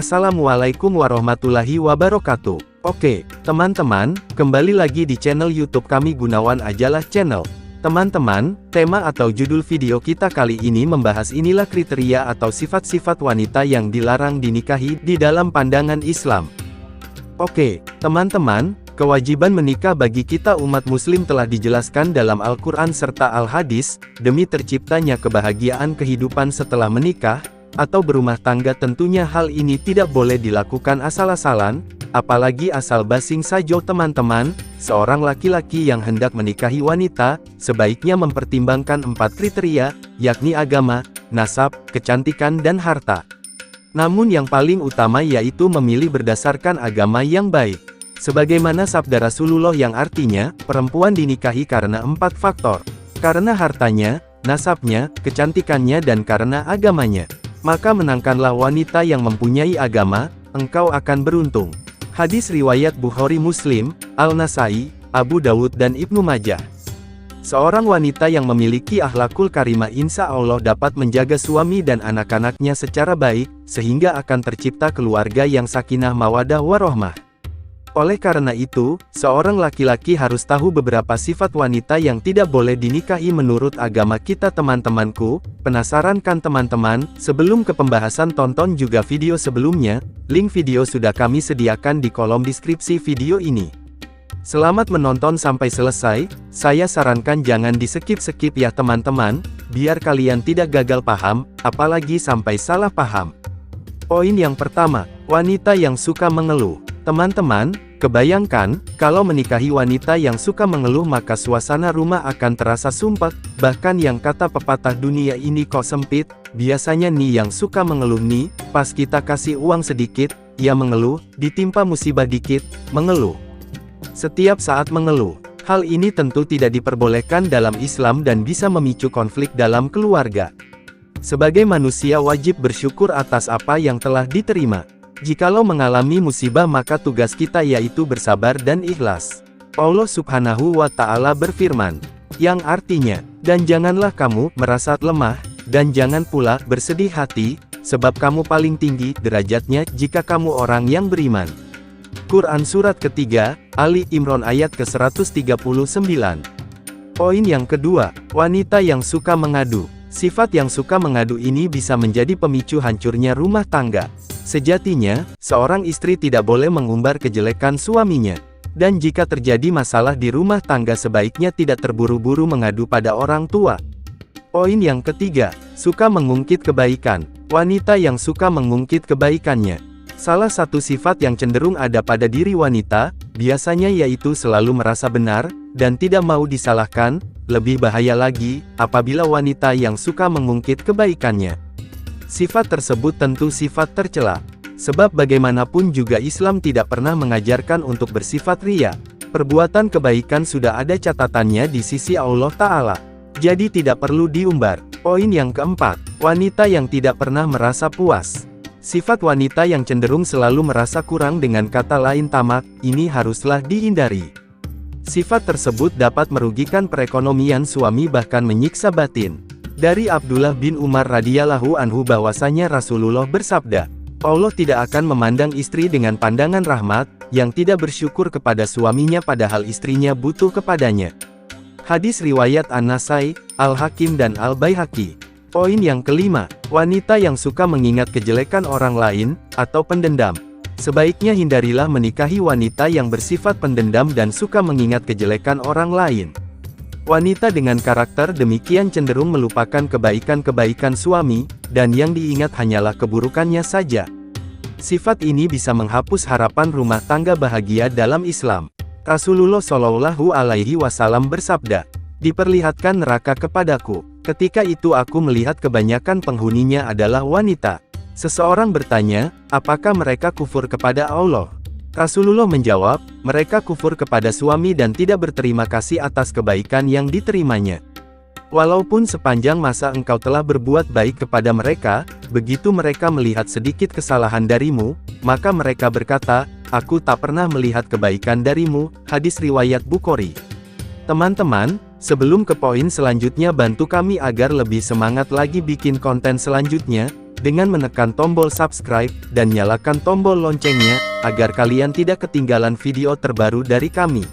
Assalamualaikum warahmatullahi wabarakatuh. Oke, teman-teman, kembali lagi di channel YouTube kami Gunawan Ajalah Channel. Teman-teman, tema atau judul video kita kali ini membahas inilah kriteria atau sifat-sifat wanita yang dilarang dinikahi di dalam pandangan Islam. Oke, teman-teman, kewajiban menikah bagi kita umat muslim telah dijelaskan dalam Al-Quran serta Al-Hadis, demi terciptanya kebahagiaan kehidupan setelah menikah, atau berumah tangga. Tentunya hal ini tidak boleh dilakukan asal-asalan, apalagi asal basing saja. Teman-teman, seorang laki-laki yang hendak menikahi wanita, sebaiknya mempertimbangkan 4 kriteria, yakni agama, nasab, kecantikan dan harta. Namun yang paling utama yaitu memilih berdasarkan agama yang baik. Sebagaimana sabda Rasulullah yang artinya, perempuan dinikahi karena 4 faktor. Karena hartanya, nasabnya, kecantikannya dan karena agamanya. Maka menangkanlah wanita yang mempunyai agama, engkau akan beruntung. Hadis riwayat Bukhari, Muslim, Al-Nasai, Abu Dawud dan Ibnu Majah. Seorang wanita yang memiliki akhlakul karimah insya Allah dapat menjaga suami dan anak-anaknya secara baik, sehingga akan tercipta keluarga yang sakinah mawadah warohmah. Oleh karena itu, seorang laki-laki harus tahu beberapa sifat wanita yang tidak boleh dinikahi menurut agama kita. Teman-temanku, penasaran kan teman-teman? Sebelum ke pembahasan, tonton juga video sebelumnya, link video sudah kami sediakan di kolom deskripsi video ini. Selamat menonton sampai selesai, saya sarankan jangan di-skip-skip ya teman-teman, biar kalian tidak gagal paham, apalagi sampai salah paham. Poin yang pertama, wanita yang suka mengeluh. Teman-teman, kebayangkan, kalau menikahi wanita yang suka mengeluh maka suasana rumah akan terasa sumpek, bahkan yang kata pepatah dunia ini kok sempit, biasanya nih yang suka mengeluh nih, pas kita kasih uang sedikit, ia mengeluh, ditimpa musibah dikit, mengeluh. Setiap saat mengeluh. Hal ini tentu tidak diperbolehkan dalam Islam dan bisa memicu konflik dalam keluarga. Sebagai manusia wajib bersyukur atas apa yang telah diterima. Jikalau mengalami musibah maka tugas kita yaitu bersabar dan ikhlas. Allah Subhanahu wa Ta'ala berfirman, yang artinya, dan janganlah kamu merasa lemah, dan jangan pula bersedih hati, sebab kamu paling tinggi derajatnya jika kamu orang yang beriman. Quran Surat ketiga, Ali Imran ayat ke-139. Poin yang kedua, wanita yang suka mengadu. Sifat yang suka mengadu ini bisa menjadi pemicu hancurnya rumah tangga. Sejatinya, seorang istri tidak boleh mengumbar kejelekan suaminya. Dan jika terjadi masalah di rumah tangga sebaiknya tidak terburu-buru mengadu pada orang tua. Poin yang ketiga, suka mengungkit kebaikan. Wanita yang suka mengungkit kebaikannya. Salah satu sifat yang cenderung ada pada diri wanita, biasanya yaitu selalu merasa benar, dan tidak mau disalahkan. Lebih bahaya lagi, apabila wanita yang suka mengungkit kebaikannya. Sifat tersebut tentu sifat tercela. Sebab bagaimanapun juga Islam tidak pernah mengajarkan untuk bersifat ria. Perbuatan kebaikan sudah ada catatannya di sisi Allah Ta'ala. Jadi tidak perlu diumbar. Poin yang keempat, wanita yang tidak pernah merasa puas. Sifat wanita yang cenderung selalu merasa kurang, dengan kata lain tamak, ini haruslah dihindari. Sifat tersebut dapat merugikan perekonomian suami bahkan menyiksa batin. Dari Abdullah bin Umar radhiyallahu anhu bahwasanya Rasulullah bersabda, Allah tidak akan memandang istri dengan pandangan rahmat, yang tidak bersyukur kepada suaminya padahal istrinya butuh kepadanya. Hadis riwayat An-Nasai, Al-Hakim dan Al-Baihaqi. Poin yang kelima, wanita yang suka mengingat kejelekan orang lain, atau pendendam. Sebaiknya hindarilah menikahi wanita yang bersifat pendendam dan suka mengingat kejelekan orang lain. Wanita dengan karakter demikian cenderung melupakan kebaikan-kebaikan suami, dan yang diingat hanyalah keburukannya saja. Sifat ini bisa menghapus harapan rumah tangga bahagia dalam Islam. Rasulullah Shallallahu Alaihi Wasallam bersabda, diperlihatkan neraka kepadaku. Ketika itu aku melihat kebanyakan penghuninya adalah wanita. Seseorang bertanya, apakah mereka kufur kepada Allah? Rasulullah menjawab, mereka kufur kepada suami dan tidak berterima kasih atas kebaikan yang diterimanya. Walaupun sepanjang masa engkau telah berbuat baik kepada mereka, begitu mereka melihat sedikit kesalahan darimu, maka mereka berkata, aku tak pernah melihat kebaikan darimu. Hadis riwayat Bukhari. Teman-teman, sebelum ke poin selanjutnya, bantu kami agar lebih semangat lagi bikin konten selanjutnya. dengan menekan tombol subscribe dan nyalakan tombol loncengnya, agar kalian tidak ketinggalan video terbaru dari kami.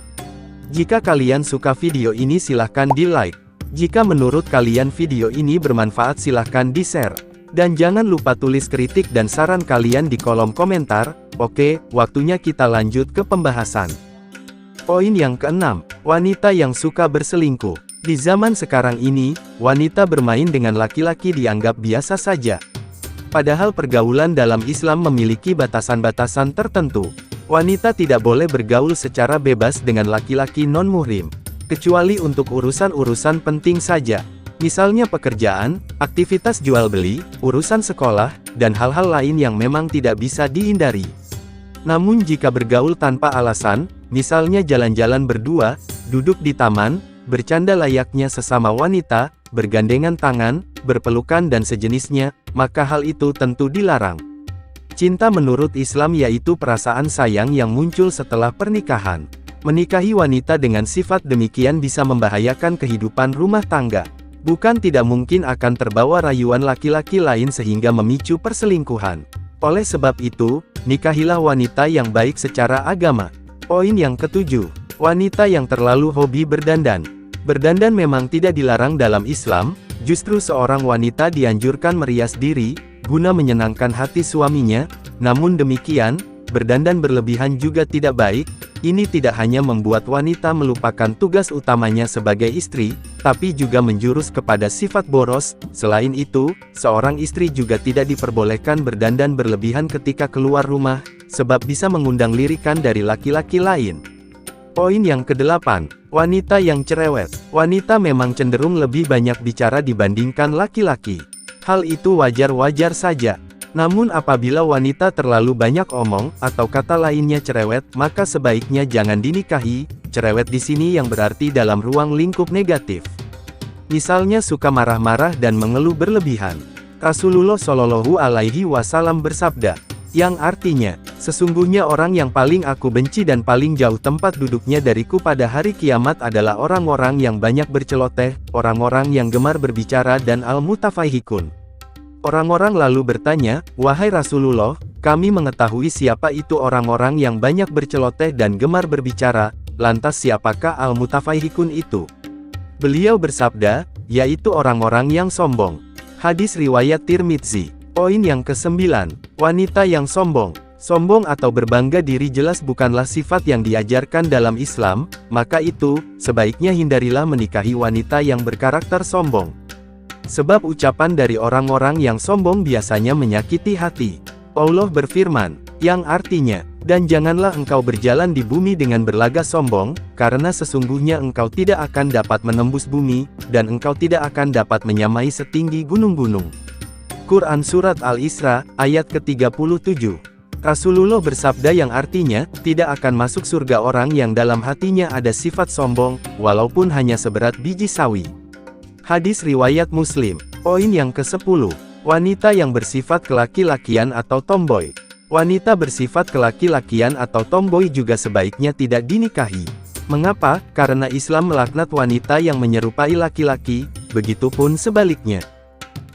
Jika kalian suka video ini silahkan di-like. Jika menurut kalian video ini bermanfaat silahkan di-share. Dan jangan lupa tulis kritik dan saran kalian di kolom komentar. Oke, waktunya kita lanjut ke pembahasan. Poin yang keenam, wanita yang suka berselingkuh. Di zaman sekarang ini, wanita bermain dengan laki-laki dianggap biasa saja. Padahal pergaulan dalam Islam memiliki batasan-batasan tertentu. Wanita tidak boleh bergaul secara bebas dengan laki-laki non-muhrim, kecuali untuk urusan-urusan penting saja. Misalnya pekerjaan, aktivitas jual beli, urusan sekolah, dan hal-hal lain yang memang tidak bisa dihindari. Namun jika bergaul tanpa alasan, misalnya jalan-jalan berdua, duduk di taman, bercanda layaknya sesama wanita, bergandengan tangan, berpelukan dan sejenisnya, maka hal itu tentu dilarang. Cinta menurut Islam yaitu perasaan sayang yang muncul setelah pernikahan. Menikahi wanita dengan sifat demikian bisa membahayakan kehidupan rumah tangga. Bukan tidak mungkin akan terbawa rayuan laki-laki lain sehingga memicu perselingkuhan. Oleh sebab itu, nikahilah wanita yang baik secara agama. Poin yang ketujuh, wanita yang terlalu hobi berdandan. Berdandan memang tidak dilarang dalam Islam, justru seorang wanita dianjurkan merias diri, guna menyenangkan hati suaminya. Namun demikian, berdandan berlebihan juga tidak baik. Ini tidak hanya membuat wanita melupakan tugas utamanya sebagai istri, tapi juga menjurus kepada sifat boros. Selain itu, seorang istri juga tidak diperbolehkan berdandan berlebihan ketika keluar rumah, sebab bisa mengundang lirikan dari laki-laki lain. Poin yang kedelapan, wanita yang cerewet. Wanita memang cenderung lebih banyak bicara dibandingkan laki-laki. Hal itu wajar-wajar saja. Namun apabila wanita terlalu banyak omong, atau kata lainnya cerewet, maka sebaiknya jangan dinikahi. Cerewet di sini yang berarti dalam ruang lingkup negatif. Misalnya suka marah-marah dan mengeluh berlebihan. Rasulullah Shallallahu Alaihi Wasallam bersabda, yang artinya, sesungguhnya orang yang paling aku benci dan paling jauh tempat duduknya dariku pada hari kiamat adalah orang-orang yang banyak berceloteh, orang-orang yang gemar berbicara dan al-mutafaihikun. Orang-orang lalu bertanya, wahai Rasulullah, kami mengetahui siapa itu orang-orang yang banyak berceloteh dan gemar berbicara, lantas siapakah al-mutafaihikun itu? Beliau bersabda, yaitu orang-orang yang sombong. Hadis riwayat Tirmidzi. Poin yang kesembilan, wanita yang sombong. Sombong atau berbangga diri jelas bukanlah sifat yang diajarkan dalam Islam, maka itu, sebaiknya hindarilah menikahi wanita yang berkarakter sombong. Sebab ucapan dari orang-orang yang sombong biasanya menyakiti hati. Allah berfirman, yang artinya, dan janganlah engkau berjalan di bumi dengan berlagak sombong, karena sesungguhnya engkau tidak akan dapat menembus bumi, dan engkau tidak akan dapat menyamai setinggi gunung-gunung. Quran Surat Al-Isra, ayat ke-37. Rasulullah bersabda yang artinya, tidak akan masuk surga orang yang dalam hatinya ada sifat sombong, walaupun hanya seberat biji sawi. Hadis riwayat Muslim. Poin yang ke-10, wanita yang bersifat kelaki-lakian atau tomboy. Wanita bersifat kelaki-lakian atau tomboy juga sebaiknya tidak dinikahi. Mengapa? Karena Islam melaknat wanita yang menyerupai laki-laki, begitupun sebaliknya.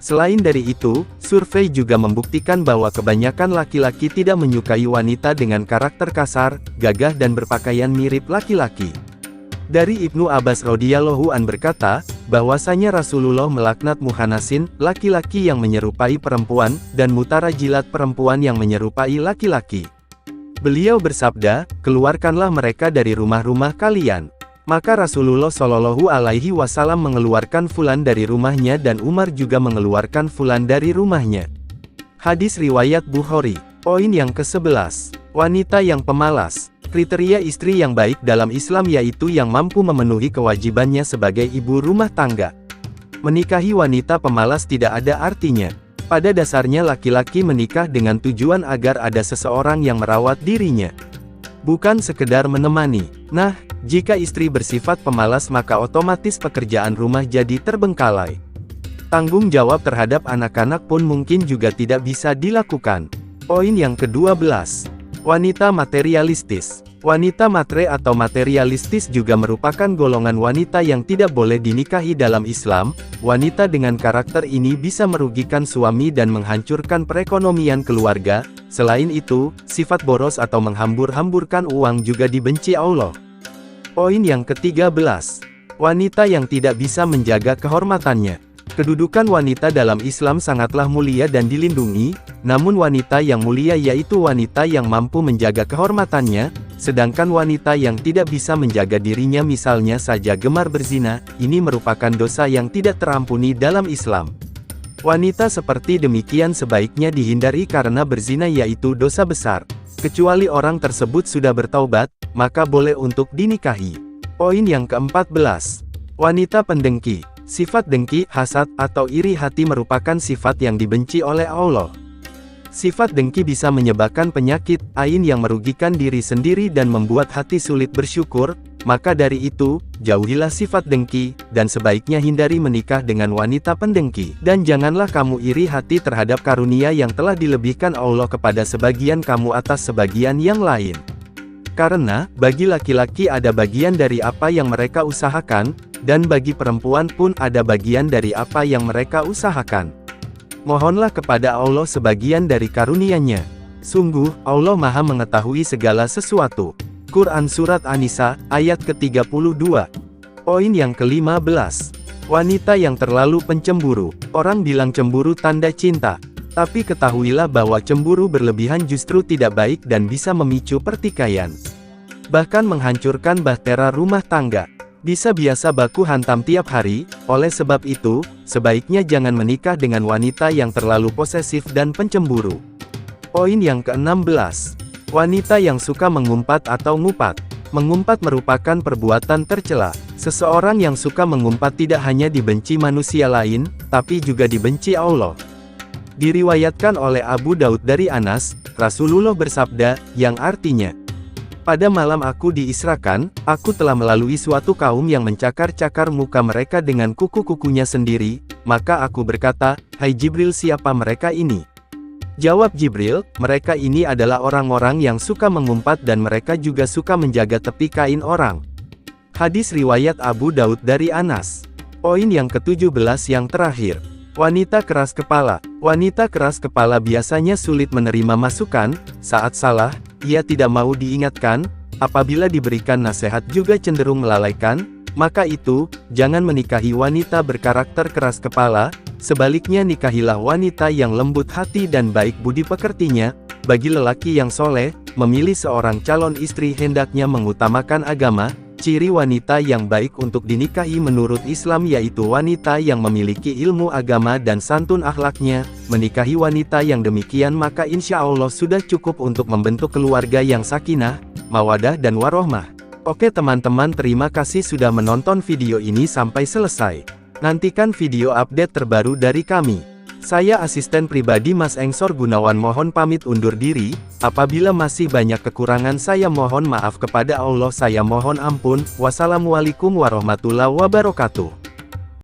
Selain dari itu, survei juga membuktikan bahwa kebanyakan laki-laki tidak menyukai wanita dengan karakter kasar, gagah dan berpakaian mirip laki-laki. Dari Ibnu Abbas radhiyallahu an berkata, bahwasanya Rasulullah melaknat muhanasin, laki-laki yang menyerupai perempuan, dan mutarajilat perempuan yang menyerupai laki-laki. Beliau bersabda, keluarkanlah mereka dari rumah-rumah kalian. Maka Rasulullah Shallallahu Alaihi Wasallam mengeluarkan Fulan dari rumahnya dan Umar juga mengeluarkan Fulan dari rumahnya. Hadis riwayat Bukhari. Poin yang ke-11, wanita yang pemalas. Kriteria istri yang baik dalam Islam yaitu yang mampu memenuhi kewajibannya sebagai ibu rumah tangga. Menikahi wanita pemalas tidak ada artinya. Pada dasarnya laki-laki menikah dengan tujuan agar ada seseorang yang merawat dirinya, bukan sekedar menemani. Nah, jika istri bersifat pemalas maka otomatis pekerjaan rumah jadi terbengkalai. Tanggung jawab terhadap anak-anak pun mungkin juga tidak bisa dilakukan. Poin yang ke-12, wanita materialistis. Wanita matre atau materialistis juga merupakan golongan wanita yang tidak boleh dinikahi dalam Islam. Wanita dengan karakter ini bisa merugikan suami dan menghancurkan perekonomian keluarga. Selain itu, sifat boros atau menghambur-hamburkan uang juga dibenci Allah. Poin yang ke-13. Wanita yang tidak bisa menjaga kehormatannya. Kedudukan wanita dalam Islam sangatlah mulia dan dilindungi, namun wanita yang mulia yaitu wanita yang mampu menjaga kehormatannya, sedangkan wanita yang tidak bisa menjaga dirinya misalnya saja gemar berzina, ini merupakan dosa yang tidak terampuni dalam Islam. Wanita seperti demikian sebaiknya dihindari karena berzina yaitu dosa besar. Kecuali orang tersebut sudah bertaubat, maka boleh untuk dinikahi. Poin yang ke-14. Wanita pendengki. Sifat dengki, hasad, atau iri hati merupakan sifat yang dibenci oleh Allah. Sifat dengki bisa menyebabkan penyakit, ain yang merugikan diri sendiri dan membuat hati sulit bersyukur, maka dari itu, jauhilah sifat dengki, dan sebaiknya hindari menikah dengan wanita pendengki. Dan janganlah kamu iri hati terhadap karunia yang telah dilebihkan Allah kepada sebagian kamu atas sebagian yang lain. Karena, bagi laki-laki ada bagian dari apa yang mereka usahakan, dan bagi perempuan pun ada bagian dari apa yang mereka usahakan. Mohonlah kepada Allah sebagian dari karunia-Nya. Sungguh, Allah Maha mengetahui segala sesuatu. Quran Surat An-Nisa, ayat ke-32. Poin yang ke-15. Wanita yang terlalu pencemburu. Orang bilang cemburu tanda cinta. Tapi ketahuilah bahwa cemburu berlebihan justru tidak baik dan bisa memicu pertikaian. Bahkan menghancurkan bahtera rumah tangga. Bisa biasa baku hantam tiap hari, oleh sebab itu, sebaiknya jangan menikah dengan wanita yang terlalu posesif dan pencemburu. Poin yang ke-16. Wanita yang suka mengumpat atau ngupat. Mengumpat merupakan perbuatan tercela. Seseorang yang suka mengumpat tidak hanya dibenci manusia lain, tapi juga dibenci Allah. Diriwayatkan oleh Abu Daud dari Anas, Rasulullah bersabda, yang artinya, pada malam aku diisrakan, aku telah melalui suatu kaum yang mencakar-cakar muka mereka dengan kuku-kukunya sendiri, maka aku berkata, hai Jibril, siapa mereka ini? Jawab Jibril, mereka ini adalah orang-orang yang suka mengumpat dan mereka juga suka menjaga tepi kain orang. Hadis riwayat Abu Daud dari Anas. Poin yang ke-17 yang terakhir. Wanita keras kepala. Wanita keras kepala biasanya sulit menerima masukan, saat salah, ia tidak mau diingatkan, apabila diberikan nasihat juga cenderung melalaikan, maka itu, jangan menikahi wanita berkarakter keras kepala, sebaliknya nikahilah wanita yang lembut hati dan baik budi pekertinya. Bagi lelaki yang soleh, memilih seorang calon istri hendaknya mengutamakan agama. Ciri wanita yang baik untuk dinikahi menurut Islam yaitu wanita yang memiliki ilmu agama dan santun akhlaknya. Menikahi wanita yang demikian maka insya Allah sudah cukup untuk membentuk keluarga yang sakinah, mawadah dan warohmah. Oke teman-teman, terima kasih sudah menonton video ini sampai selesai. Nantikan video update terbaru dari kami. Saya asisten pribadi Mas Engsor Gunawan mohon pamit undur diri. Apabila masih banyak kekurangan saya mohon maaf kepada Allah, saya mohon ampun. Wassalamualaikum warahmatullahi wabarakatuh.